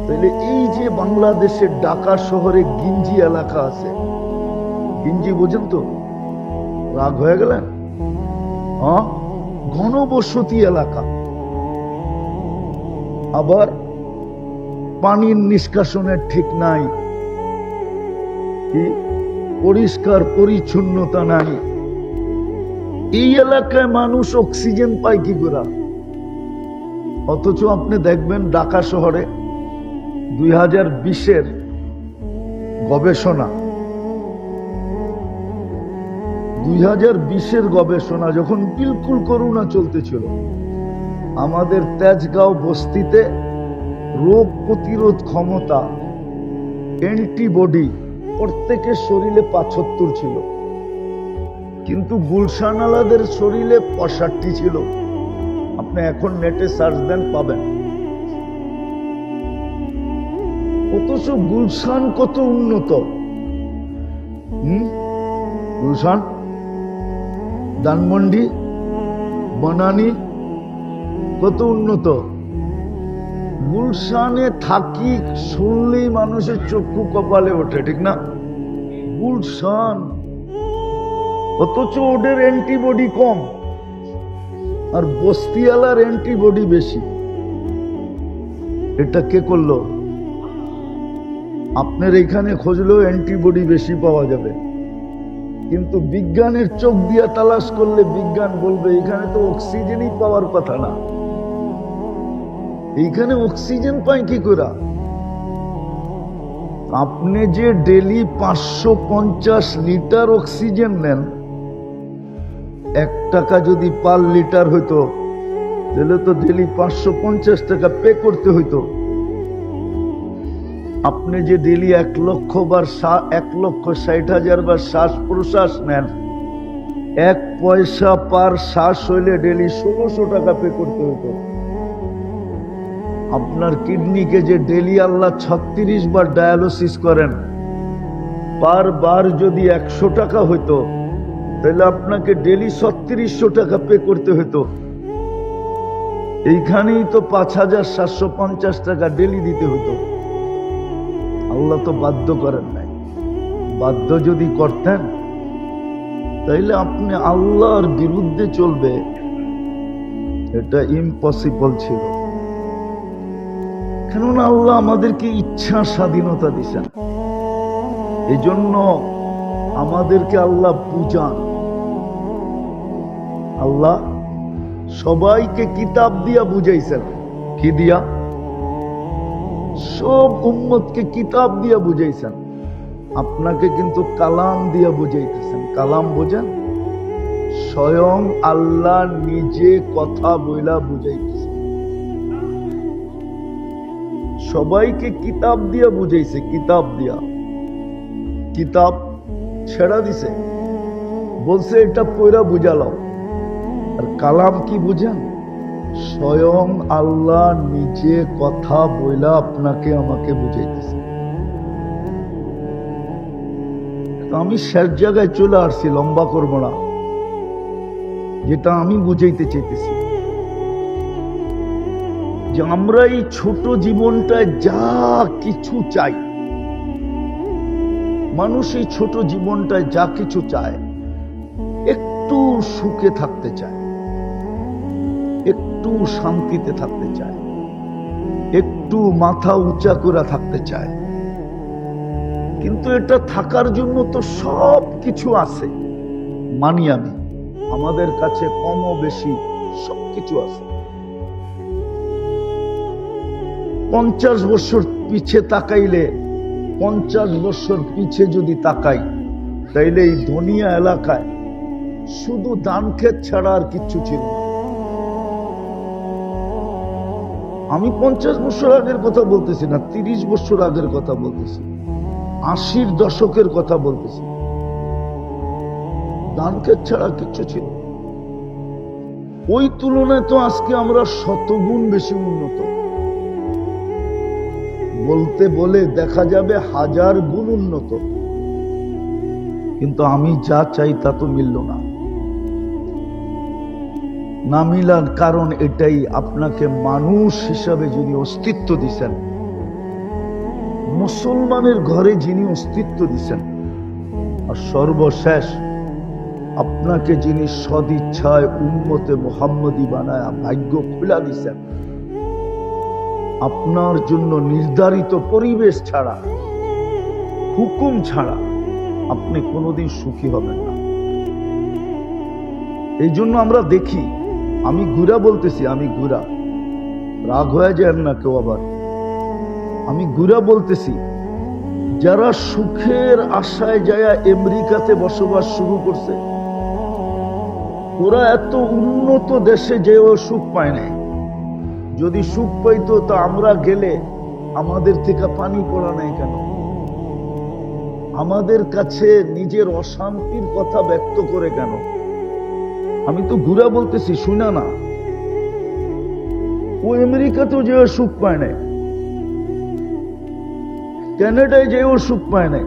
তাহলে এই যে বাংলাদেশের ঢাকা শহরে গিঞ্জি এলাকা আছে, গিঞ্জি বোঝেন তো? রাগ হয়ে গেলেন? হ্যাঁ, ঘনবসতি এলাকা। আবার পানির নিষ্কাশনের ঠিক নাই, কি পরিষ্কার পরিচ্ছন্নতা নাই। এই এলাকায় মানুষ অক্সিজেন পায় কি করে? অথচ আপনি দেখবেন ঢাকা শহরে 2020-এর গবেষণা, 2020-এর গবেষণা যখন বিলকুল করোনা চলতেছিল, আমাদের তেজগাঁও বস্তিতে রোগ প্রতিরোধ ক্ষমতা অ্যান্টিবডি প্রত্যেকের শরীরে 75 ছিল, কিন্তু গুলশান আলাদের শরীরে 65 ছিল। আপনি এখন নেটে সার্চ দেন, পাবেন। অথচ গুলশান কত উন্নত। গুলশান, ধানমন্ডি, বনানী কত উন্নত। গুলশানে থাকি শুনলেই মানুষের চক্ষু কপালে ওঠে, ঠিক না? গুলশান, অথচ ওদের অ্যান্টিবডি কম, আর বস্তিওয়ালার অ্যান্টিবডি বেশি। এটা কে করলো? আপনার এখানে খুঁজলেও অ্যান্টিবডি বেশি পাওয়া যাবে, কিন্তু বিজ্ঞানের চোখ দিয়ে তালাশ করলে বিজ্ঞান বলবে এখানে তো অক্সিজেনই পাওয়ার কথা না। এইখানে অক্সিজেন পায় কি করে? আপনি যে ডেলি 550 লিটার অক্সিজেন নেন, 1 টাকা যদি পার লিটার হইতো তাহলে তো ডেলি 550 টাকা পে করতে হইতো। আপনি যে ডেলি 1,60,000 বার শ্বাস প্রশ্বাস নেন, 1 পয়সা পার শ্বাস হইলে ডেলি 1600 টাকা পে করতে হতো। আপনার কিডনিকে যে ডেলি আল্লাহ 36 বার ডায়ালিসিস করেন, পার বার যদি 100 টাকা হইতো তাহলে আপনাকে ডেলি 3600 টাকা পে করতে হতো। এইখানেই তো 5750 টাকা ডেলি দিতে হতো। আল্লাহ তো বাধ্য করেন নাই। বাধ্য যদি করতেন তাইলে আপনি আল্লাহর বিরুদ্ধে চলবে, এটা ইম্পসিবল ছিল। কেননা আল্লাহ আমাদেরকে ইচ্ছা স্বাধীনতা দিছেন, এজন্য আমাদেরকে আল্লাহ বুঝান। আল্লাহ সবাইকে কিতাব দিয়া বুঝাইছেন। কি দিয়া? সব উম্মতকে কিতাব দিয়া বুঝাইছেন। আপনাকে কিন্তু কালাম দিয়া বুঝাইতেছেন। কালাম বোঝেন? স্বয়ং আল্লাহ নিজে কথা বইলা বুঝাইতেছেন। সবাইকে কিতাব দিয়া বুঝাইছে, কিতাব দিয়া। কিতাব ছেড়া দিছে, বলছে এটা পয়রা বুঝালাও। আর কালাম কি বুঝেন? স্বয়ং আল্লাহ নিজে কথা বইলা আপনাকে আমাকে বুঝাইতেছে। আমি শেষ জায়গায় চলে আসছি, লম্বা করবো না। যেটা আমি বুঝাইতে চাইতেছি যে আমরা এই ছোট জীবনটায় যা কিছু চাই, মানুষ এই ছোট জীবনটায় যা কিছু চায়, একটু সুখে থাকতে চায়, একটু শান্তিতে থাকতে চায়, একটু মাথা উঁচা করে থাকতে চায়। কিন্তু এটা থাকার জন্য তো সব কিছু আছে, মানি আমি। আমাদের কাছে কমও বেশি সবকিছু আছে। 50 বছর পিছে তাকাইলে, 50 বছর পিছে যদি তাকাই, তাইলে এই ধনিয়া এলাকায় শুধু ধান ক্ষেত ছাড়া আর কিচ্ছু ছিল না। আমি 50 বছর আগের কথা বলতেছি না, 30 বছর আগের কথা বলতেছি, 80-র দশকের কথা বলতেছি। ধান ক্ষেত ছাড়া কিচ্ছু ছিল। ওই তুলনায় তো আজকে আমরা শতগুণ বেশি উন্নত। বলতে বলে দেখা যাবে 1000 গুণ উন্নত, কিন্তু আমি যা চাই তা তো মিলল না। না মিলার কারণ এটাই, আপনাকে মানুষ হিসাবে যিনি অস্তিত্ব দিছেন, মুসলমানের ঘরে যিনি অস্তিত্ব দিচ্ছেন, আর সর্বশেষ আপনাকে যিনি সদিচ্ছায় উম্মতে মুহাম্মদী বানায়া ভাগ্য খুলা দিচ্ছেন, আপনার জন্য নির্ধারিত পরিবেশ ছাড়া, হুকুম ছাড়া আপনি কোনোদিন সুখী হবেন না। এই জন্য আমরা দেখি, আমি গুড়া বলতেছি, আমি গুড়া, রাগ হয়ে যায় না কেউ আবার, আমি গুড়া বলতেছি, যারা সুখের আশায় যায় আমেরিকাতে বসবাস শুরু করছে, ওরা এত উন্নত দেশে যেও সুখ পায় নাই। যদি সুখ পাইতো তা আমরা গেলে আমাদের থেকে পানি পড়া নাই কেন? আমাদের কাছে নিজের অশান্তির কথা ব্যক্ত করে কেন? আমি তো ঘুরা বলতেছি, শুনা না। ও আমেরিকাতেও যেও সুখ পায় নাই, কানাডায় যেও সুখ পায় নাই,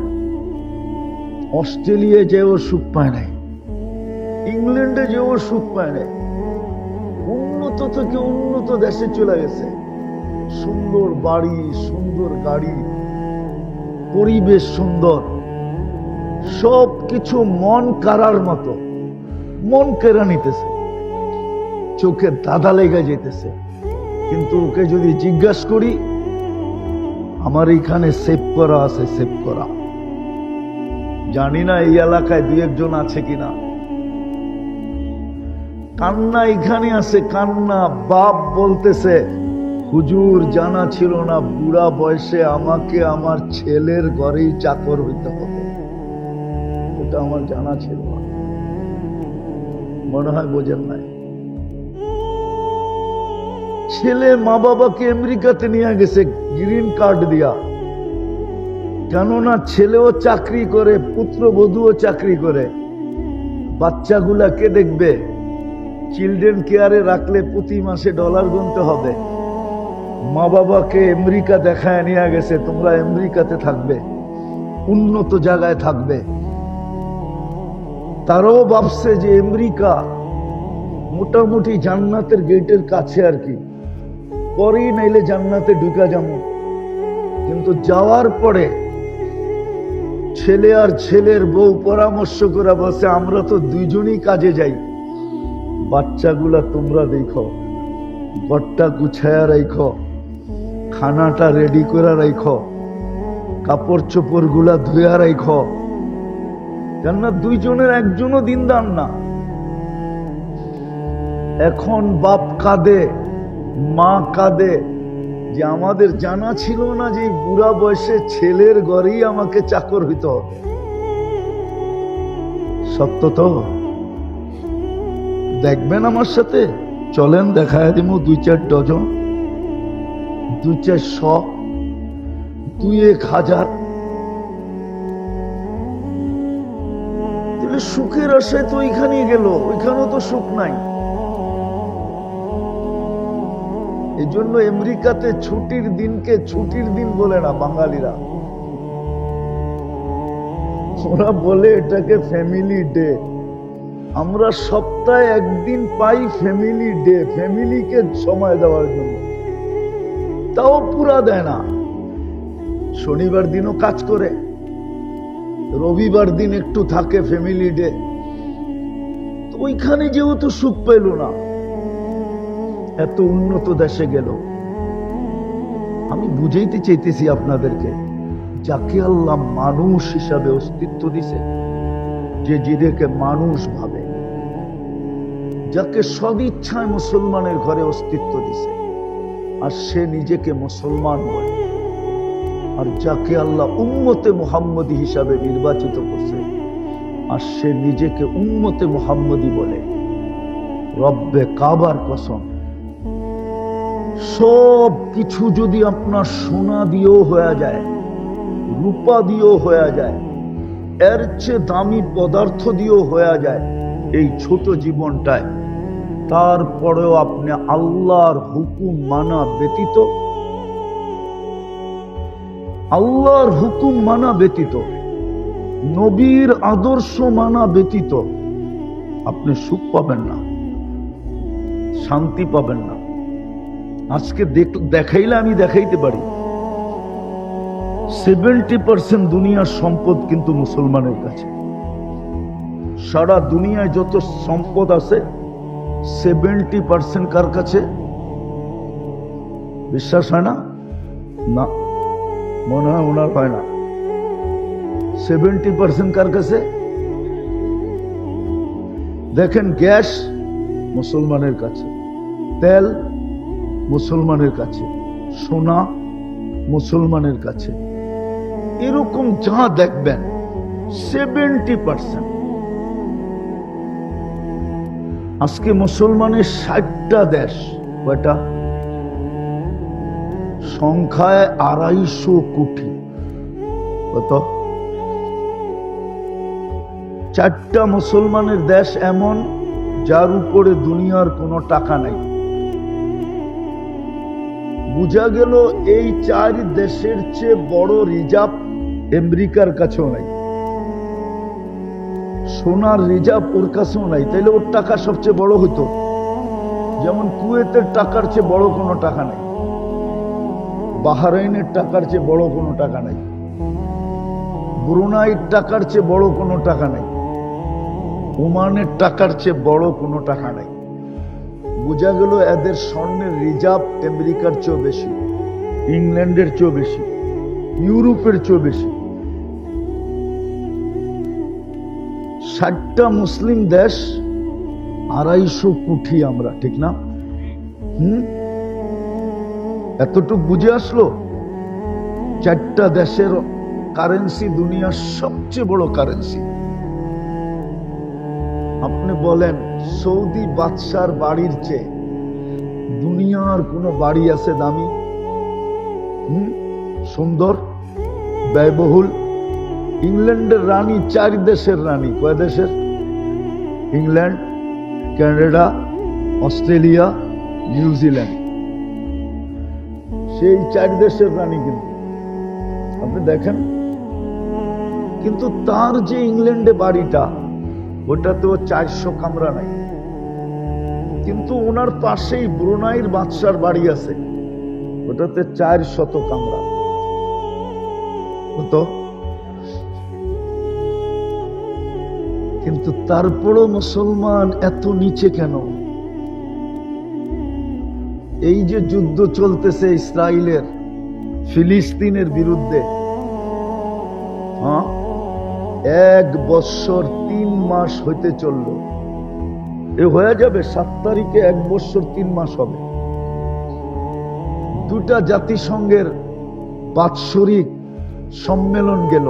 অস্ট্রেলিয়ায় যেও সুখ পায় নাই, ইংল্যান্ডে যেও সুখ পায় নাই। উন্নত থেকে উন্নত দেশে চলে গেছে, সুন্দর বাড়ি, সুন্দর গাড়ি, পরিবেশ সুন্দর, সব কিছু মন কারার মতো, মন কেড়ে নিতেছে, চোখে দাদা লেগে যেতেছে। কিন্তু ওকে যদি জিজ্ঞাসা করি, আমার এখানে সেভ করা আছে, সেভ করা, জানি না এই এলাকায় দুই একজন আছে কিনা। কান্না এখানে আছে, কান্না। বাপ বলতেছে, হুজুর জানা ছিল না বুড়া বয়সে আমাকে আমার ছেলের ঘরেই চাকর হইতে হবে, এটা আমার জানা ছিল না। মনে হয় বোঝেন নাই। ছেলে মা বাবাকে আমেরিকাতে নিয়ে গেছে গ্রিন কার্ড দিয়া, কেননা ছেলেও চাকরি করে, পুত্রবধূও চাকরি করে। বাচ্চাগুলা কে দেখবে? চিলড্রেন কেয়ারে রাখলে প্রতি মাসে ডলার গুনতে হবে। মা বাবাকে আমেরিকা দেখায় নিয়ে গেছে, তোমরা আমেরিকাতে থাকবে, উন্নত জায়গায় থাকবে। তারাও ভাবছে যে আমেরিকা মোটামুটি জান্নাতের গেটের কাছে আর কি, পরেই নাইলে জান্নাতে ঢুকা যাবো। কিন্তু যাওয়ার পরে ছেলে আর ছেলের বউ পরামর্শ করে বসে, আমরা তো দুইজনই কাজে যাই, বাচ্চাগুলা তোমরা দেখো, ঘরটা গুছায়া রাখো, খানাটা রেডি করে রাখো, কাপড় চোপড় গুলা ধুয়া রাখো, কেননা দুইজনের একজনও দিনদার না। এখন বাপ কাঁদে, মা কাঁদে, যে আমাদের জানা ছিল না যে বুড়া বয়সে ছেলের ঘরেই আমাকে চাকর হইতে হবে। সত্য তো? দেখবেন আমার সাথে, চলেন দেখায় দিব 2-4 ডজন, 2-400, 2-1000। তাহলে সুখের আশায় তো ওইখানেই গেল, ওইখানেও তো সুখ নাই। এই জন্য আমেরিকাতে ছুটির দিনকে ছুটির দিন বলে না বাঙালিরা, ওরা বলে এটাকে ফ্যামিলি ডে। আমরা সপ্তাহে একদিন পাই ফ্যামিলি ডে, ফ্যামিলিকে সময় দেওয়ার জন্য, তাও পুরা দেয় না। শনিবার দিনও কাজ করে, রবিবার দিন একটু থাকে ফ্যামিলি ডে। তো ওইখানে যেহেতু সুখ পেল না, এত উন্নত দেশে গেল। আমি বুঝাইতে চাইতেছি আপনাদেরকে, যাকে আল্লাহ মানুষ হিসাবে অস্তিত্ব দিছে, যে নিজেকে মানুষ ভাবে, যাকে সদিচ্ছায় মুসলমানের ঘরে অস্তিত্ব দিছে, আর সে নিজেকে মুসলমান বলে, আর যাকে আল্লাহ উম্মতে মুহাম্মদী হিসাবে নির্বাচিত করছে, আর সে নিজেকে উম্মতে মুহাম্মদী বলে, রব্বে কাবার কসম, সব কিছু যদি আপনার সোনা দিয়েও হয়ে যায়, রূপা দিয়েও হয়ে যায়, এর চেয়ে দামি পদার্থ দিয়েও হয়ে যায় এই ছোট জীবনটায়, তারপরেও আপনি আল্লাহর হুকুম মানা ব্যতীত, আল্লাহর হুকুম মানা ব্যতীত, নবীর আদর্শ মানা ব্যতীত আপনি সুখ পাবেন না, শান্তি পাবেন না। আজকে দেখাইলে আমি দেখাইতে পারি, 70% দুনিয়ার সম্পদ কিন্তু মুসলমানের কাছে। সারা দুনিয়ায় যত সম্পদ আছে 70% কার কাছে? বিশ্বাস হয় না? না, মনে হয় ওনার হয় না। 70% কার কাছে? দেখেন, গ্যাস মুসলমানের কাছে, তেল মুসলমানের কাছে, সোনা মুসলমানের কাছে, এরকম যা দেখবেন 70%। আজকে মুসলমানের 60টা দেশ, কয়টা? সংখ্যায় 250 কোটি। কত? 4টা মুসলমানের দেশ এমন যার উপরে দুনিয়ার কোনো টাকা নাই। বুঝা গেল এই 4 দেশের চেয়ে বড় রিজার্ভ আমেরিকার কাছেও নাই, সোনার রিজার্ভ ওর কাছেও নাই। তাইলে ওর টাকা সবচেয়ে বড় হতো। যেমন কুয়েতের টাকার চেয়ে বড় কোনো টাকা নাই, বাহরাইনের টাকার চেয়ে বড় কোনো টাকা নাই, ব্রুনাইয়ের টাকার চেয়ে বড় কোনো টাকা নাই, ওমানের টাকার চেয়ে বড় কোনো টাকা নাই। বোঝা গেল এদের স্বর্ণের রিজার্ভ আমেরিকার চেয়েও বেশি, ইংল্যান্ডের চেয়েও বেশি, ইউরোপের চেয়েও বেশি। 60টা মুসলিম দেশ, 250 কোটি আমরা, ঠিক না? এতটুক বুঝে আসলো? 4টা দেশের কারেন্সি দুনিয়ার সবচেয়ে বড় কারেন্সি। আপনি বলেন সৌদি বাদশার বাড়ির চেয়ে দুনিয়ার কোন বাড়ি আছে দামি, সুন্দর, ব্যয়বহুল? ইংল্যান্ডের রানী 4 দেশের রানী। কয় দেশের? ইংল্যান্ড, কানাডা, অস্ট্রেলিয়া, নিউজিল্যান্ড, সেই 4 দেশের রানী। কিন্তু আপনি দেখেন, কিন্তু তার যে ইংল্যান্ডে বাড়িটা, ওটাতেও 400 কামরা নাই। কিন্তু ওনার পাশেই ব্রুনাইয়ের বাদশার বাড়ি আছে, ওটাতে 400 কামরা। তো কিন্তু তারপরও মুসলমান এত নিচে কেন? এই যে যুদ্ধ চলতেছে ইসরায়েলের ফিলিস্তিনের বিরুদ্ধে, 1 বছর 3 মাস হইতে চলল। এ হয়ে যাবে 7 তারিখে 1 বছর 3 মাস হবে। 2টা জাতিসংঘের বাৎসরিক সম্মেলন গেল,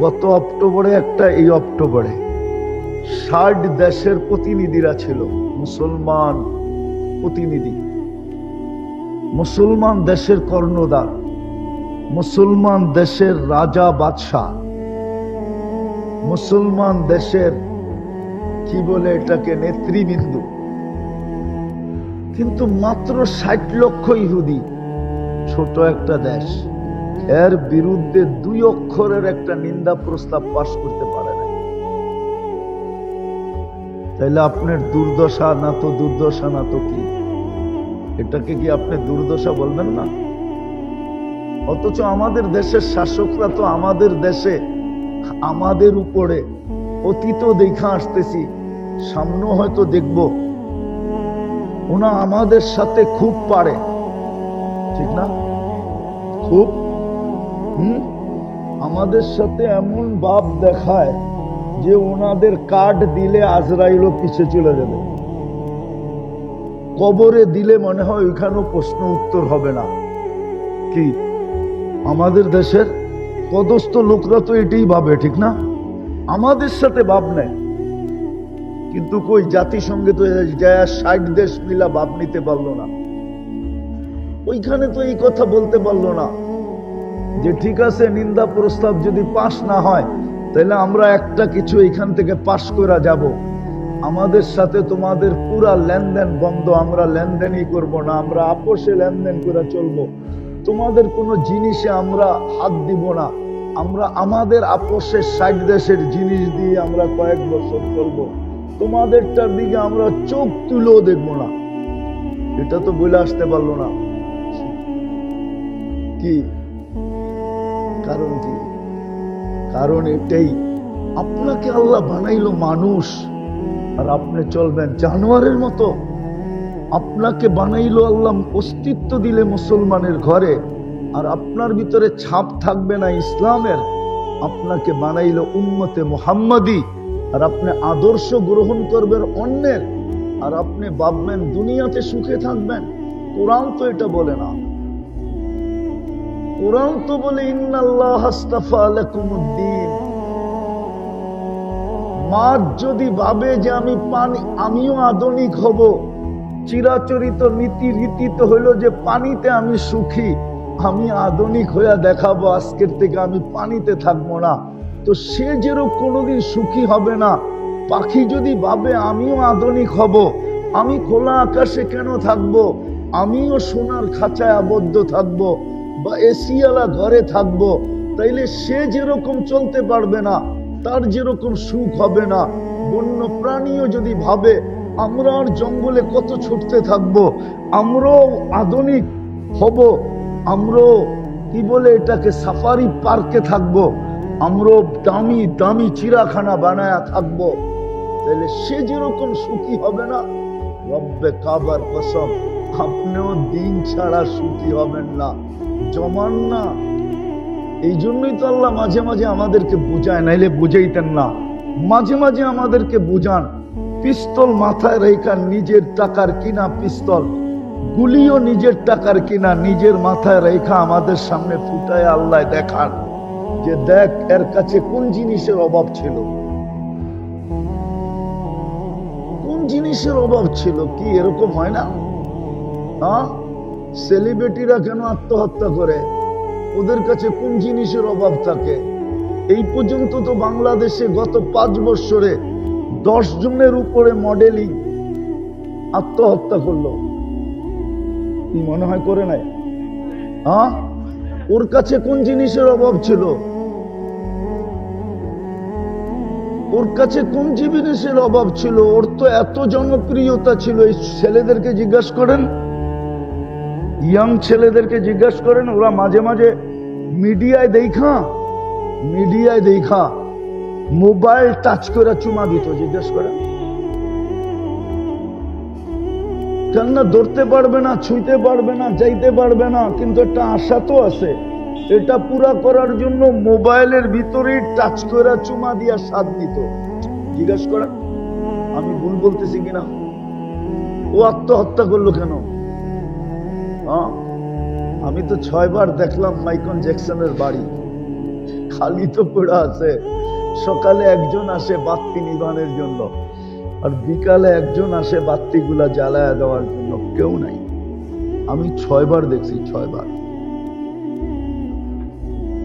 গত অক্টোবরে একটা, এই অক্টোবরে। 60 দেশের প্রতিনিধিরা ছিল, মুসলমান প্রতিনিধি, মুসলমান দেশের কর্ণধার, মুসলমান দেশের রাজা বাদশাহ, মুসলমান দেশের কি বলে এটাকে, নেতৃবৃন্দ। কিন্তু মাত্র 60 লক্ষ ইহুদি, ছোট একটা দেশ, এর বিরুদ্ধে 2 অক্ষরের একটা নিন্দা প্রস্তাব পাশ করতে পারে না। তাইলে আপনার দুর্দশা না তো দুর্দশা না তো কি? এটাকে কি আপনি দুর্দশা বলবেন না? অথচ আমাদের দেশের শাসকরা তো আমাদের দেশে, আমাদের উপরে অতীত দেখা আসতেছি, সামনেও হয়তো দেখব, ওনা আমাদের সাথে খুব পারে, ঠিক না? খুব আমাদের সাথে এমন ভাব দেখায় যে ওনাদের কার্ড দিলে আজরাইলও পিছে চলে যাবে, কবরে দিলে মনে হয় ওইখানেও প্রশ্ন উত্তর হবে না। কি আমাদের দেশের পদস্থ লোকরা তো এটাই ভাবে, ঠিক না? আমাদের সাথে ভাব নেয়। কিন্তু কই জাতিসংঘে তো 60 দেশ মিলা ভাব নিতে পারলো না। ওইখানে তো এই কথা বলতে পারলো না যে ঠিক আছে, নিন্দা প্রস্তাব যদি পাশ না হয় তাহলে আমরা একটা কিছু এখান থেকে পাশ করা যাব, আমাদের সাথে তোমাদের পুরা লেনদেন বন্ধ, আমরা লেনদেনই করব না, আমরা আপোষে লেনদেন করে চলবো, তোমাদের কোনো জিনিসে আমরা হাত দিব না, আমরা আমাদের আপোষে 60 দেশের জিনিস দিয়ে আমরা কয়েক বছর চলবো, তোমাদেরটার দিকে আমরা চোখ তুলেও দেখবো না। এটা তো বলে আসতে পারলো না। কি কারণ কি? কারণ এটাই, আপনাকে আল্লাহ বানাইলো মানুষ আর আপনি চলবেন জানোয়ারের মতো। আপনাকে বানাইলো আল্লাহ, অস্তিত্ব দিলে মুসলমানের ঘরে, আর আপনার ভিতরে ছাপ থাকবে না ইসলামের। আপনাকে বানাইলো উম্মতে মুহাম্মাদি, আর আপনি আদর্শ গ্রহণ করবেন অন্যের, আর আপনি ভাববেন দুনিয়াতে সুখে থাকবেন। কোরআন তো এটা বলে না। কোরআন তো বলে ইন্নাল্লাহ আস্তাফা লাকুমুদ্দিন। মাছ যদি ভাবে যে আমিও আধুনিক হব, চিরাচরিত নীতি রীতি তো হইল যে পানিতে আমি সুখী, আমি আধুনিক হইয়া দেখাবো, আজকের থেকে আমি পানিতে থাকবো না, তো সে যেরকম কোনোদিন সুখী হবে না। পাখি যদি ভাবে আমিও আধুনিক হব, আমি খোলা আকাশে কেন থাকবো, আমিও সোনার খাঁচায় আবদ্ধ থাকবো বা এসিওয়ালা ঘরে থাকবো, তাইলে সে যেরকম চলতে পারবে না, তার যেরকম সুখ হবে না। বন্য প্রাণীও যদি ভাবে আমরা আর জঙ্গলে কত ছুটতে থাকবো, আমরাও আধুনিক হব, আমরাও কি বলে এটাকে সাফারি পার্কে থাকবো, আমরাও দামি দামি চিড়াখানা বানায়া থাকবো, তাহলে সে যেরকম সুখী হবে না, রব্বে কাবার কসম আপনিও দিন ছাড়া সুখী হবেন না, জমান না। এই জন্যই তো আল্লাহ মাঝে মাঝে আমাদেরকে বুঝায়, নাইলে বুঝাইতেন না। মাঝে মাঝে আমাদেরকে বুঝান। পিস্তল মাথায় রেখা, নিজের টাকার কিনা পিস্তল, গুলিও নিজের টাকার কিনা, নিজের মাথায় রেখা আমাদের সামনে ফুটায় আল্লাহ দেখান যে দেখ এর কাছে কোন জিনিসের অভাব ছিল, কোন জিনিসের অভাব ছিল। কি এরকম হয় না? হ্যাঁ, সেলিব্রিটিরা কেন আত্মহত্যা করে? ওদের কাছে কোন জিনিসের অভাব থাকে? এই পর্যন্ত তো বাংলাদেশে গত 5 বছরে 10 জনের উপরে মডেলিং আত্মহত্যা করলো। কি মনে হয় করে নাই? হ্যাঁ, ওর কাছে কোন জিনিসের অভাব ছিল? ওর কাছে কোন জিনিসের অভাব ছিল? ওর তো এত জনপ্রিয়তা ছিল। এই ছেলেদেরকে জিজ্ঞাসা করেন, ইয়াং ছেলেদেরকে জিজ্ঞাসা করেন, ওরা মাঝে মাঝে মিডিয়ায় দেখা মোবাইল টাচ করে চুমা দিত। জিজ্ঞেস করেন কেননা ধরতে পারবে না, ছুঁইতে পারবে না, যাইতে পারবে না, কিন্তু একটা আশা তো আছে। এটা পুরা করার জন্য মোবাইলের ভিতরে টাচ করে চুমা দিয়া স্বাদ দিত। জিজ্ঞেস করেন আমি ভুল বলতেছি কিনা? ও আত্মহত্যা করলো কেন? আমি তো 6 বার দেখলাম মাইকেল জ্যাকসনের বাড়ি, খালি তো পড়া আছে। সকালে একজন আসে বাতি নিবানের জন্য, আর বিকালে একজন আসে বাতিগুলা জ্বালায় দেওয়ার জন্য, কেউ নাই। আমি 6 বার দেখছি, 6 বার।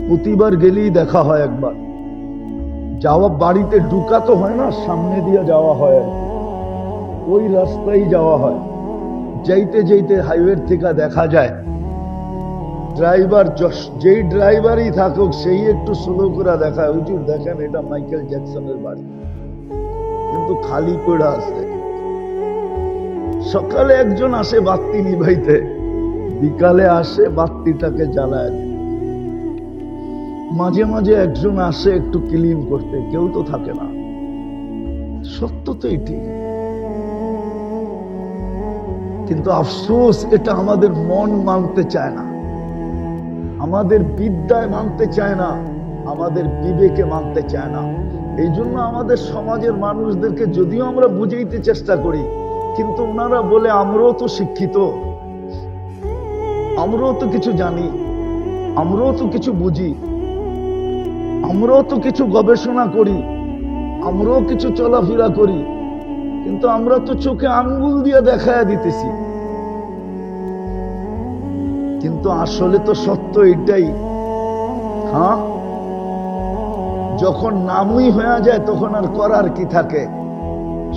প্রতিবার গেলেই দেখা হয় একবার। যাওয়া বাড়িতে ঢুকা তো হয় না, সামনে দিয়ে যাওয়া হয় আর কি, ওই রাস্তায় যাওয়া হয়। যাইতে যাইতে হাইওয়ের থেকে দেখা যায় ড্রাইভার, যেই ড্রাইভারই থাকুক সেই একটু স্লো করে দেখায়, হুজুর দেখেন এটা মাইকেল জ্যাকসনের বাড়ি, কিন্তু খালি পড়া আছে। সকালে একজন আসে বাতি নিভাইতে, বিকালে আসে বাতিটাকে জ্বালায়। মাঝে মাঝে একজন আসে একটু ক্লিন করতে, কেউ তো থাকে না। সত্য তো এটি, কিন্তু আফসোস এটা আমাদের মন মানতে চায় না, আমাদের বিদ্যায় মানতে চায় না, আমাদের বিবেকে মানতে চায় না। এই জন্য আমাদের সমাজের মানুষদেরকে যদিও আমরা বুঝাইতে চেষ্টা করি, কিন্তু ওনারা বলে আমরাও তো শিক্ষিত, আমরাও তো কিছু জানি, আমরাও তো কিছু বুঝি, আমরাও তো কিছু গবেষণা করি, আমরাও কিছু চলাফেরা করি, কিন্তু আমরা তো চোখে আঙ্গুল দিয়ে দেখায়া দিতেছি। কিন্তু আসলে তো সত্য এটাই। হ্যাঁ, যখন নামই হয়ে যায় তখন আর করার কি থাকে?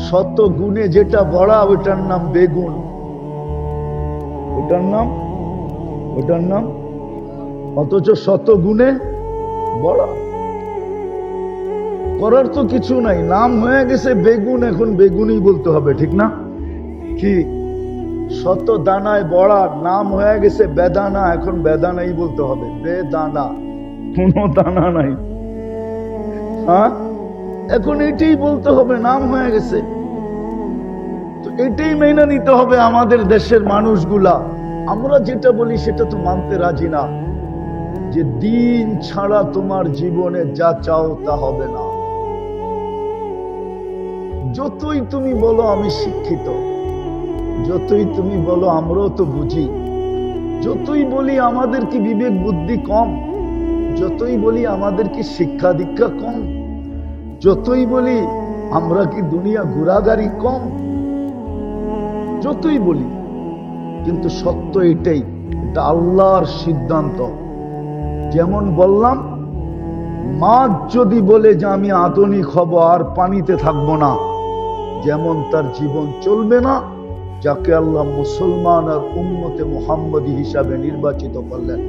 শত গুণে যেটা বড়া ওটার নাম বেগুন, ওটার নাম অথচ শত গুণে বড়া। করার তো কিছু নাই, নাম হয়ে গেছে বেগুন, এখন বেগুনই বলতে হবে, ঠিক না? কি শত দানায় বড়া, নাম হয়ে গেছে বেদানা, এখন বেদানাই বলতে হবে, বেদানা। কোনো দানা নাই। হ্যাঁ, এখন এটাই বলতে হবে, নাম হয়ে গেছে। তো এটাই মেনে নিতে হবে আমাদের দেশের মানুষগুলা। আমরা যেটা বলি সেটা তো মানতে রাজি না, যে দিন ছাড়া তোমার জীবনে যা চাও তা হবে না। যতই তুমি বলো আমি শিক্ষিত, যতই তুমি বলো আমরাও তো বুঝি, যতই বলি আমাদের কি বিবেক বুদ্ধি কম, যতই বলি আমাদের কি শিক্ষা দীক্ষা কম, যতই বলি আমরা কি দুনিয়া ঘোরাগাড়ি কম, যতই বলি, কিন্তু সত্য এটাই, এটা আল্লাহর সিদ্ধান্ত। যেমন বললাম, মাছ যদি বলে যে আমি আধুনিক হব আর পানিতে থাকবো না, যেমন তার জীবন চলবে না, যাকে আল্লাহ মুসলমান আর উম্মতে মুহাম্মদী হিসাবে নির্বাচিত করলেন,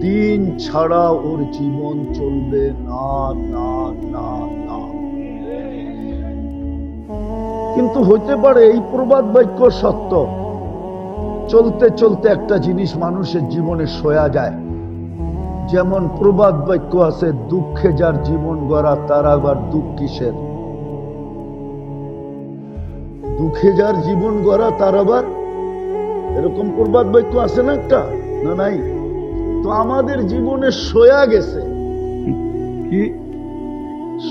দিন ছাড়া ওর জীবন চলবে না না না না। কিন্তু হইতে পারে এই প্রবাদ বাক্য সত্য, চলতে চলতে একটা জিনিস মানুষের জীবনে সয়া যায়। যেমন প্রবাদ বাক্য আছে, দুঃখে যার জীবন গড়া তার আবার দুঃখ কিসের। দুঃখে যার জীবন গড়া তার আবার, এরকম প্রবাদ বাক্য আছে না একটা, না নাই? তো আমাদের জীবনে সয়া গেছে, কি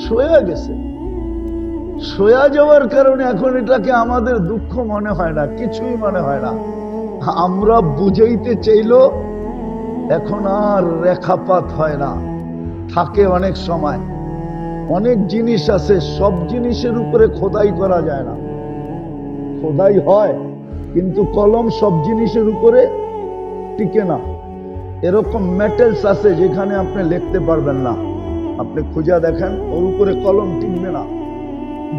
সয়া গেছে। সয়া যাওয়ার কারণে এখন এটাকে আমাদের দুঃখ মনে হয় না, কিছুই মনে হয় না। আমরা বুঝাইতে চাইলো এখন আর রেখাপাত হয় না, থাকে অনেক সময়। অনেক জিনিস আছে, সব জিনিসের উপরে খোদাই করা যায় না। খোদাই হয় কিন্তু কলম সব জিনিসের উপরে টিকে না। এরকম মেটেলস আছে যেখানে আপনি লিখতে পারবেন না, আপনি খুঁজে দেখেন ওর উপরে কলম টিকবে না।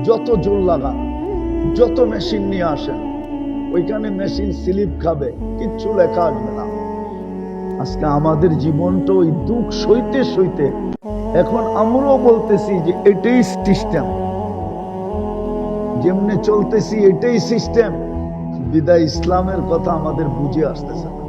যত জোর লাগান, যত মেশিন নিয়ে আসেন, ওইখানে মেশিন স্লিপ খাবে, কিচ্ছু লেখা আসবে না। আজকে আমাদের জীবনটা ওই দুঃখ সইতে সইতে এখন আমরাও বলতেছি যে এটাই সিস্টেম, যেমনে চলতেছি এটাই সিস্টেম। বিদায় ইসলামের কথা আমাদের বুঝে আসতেছে না।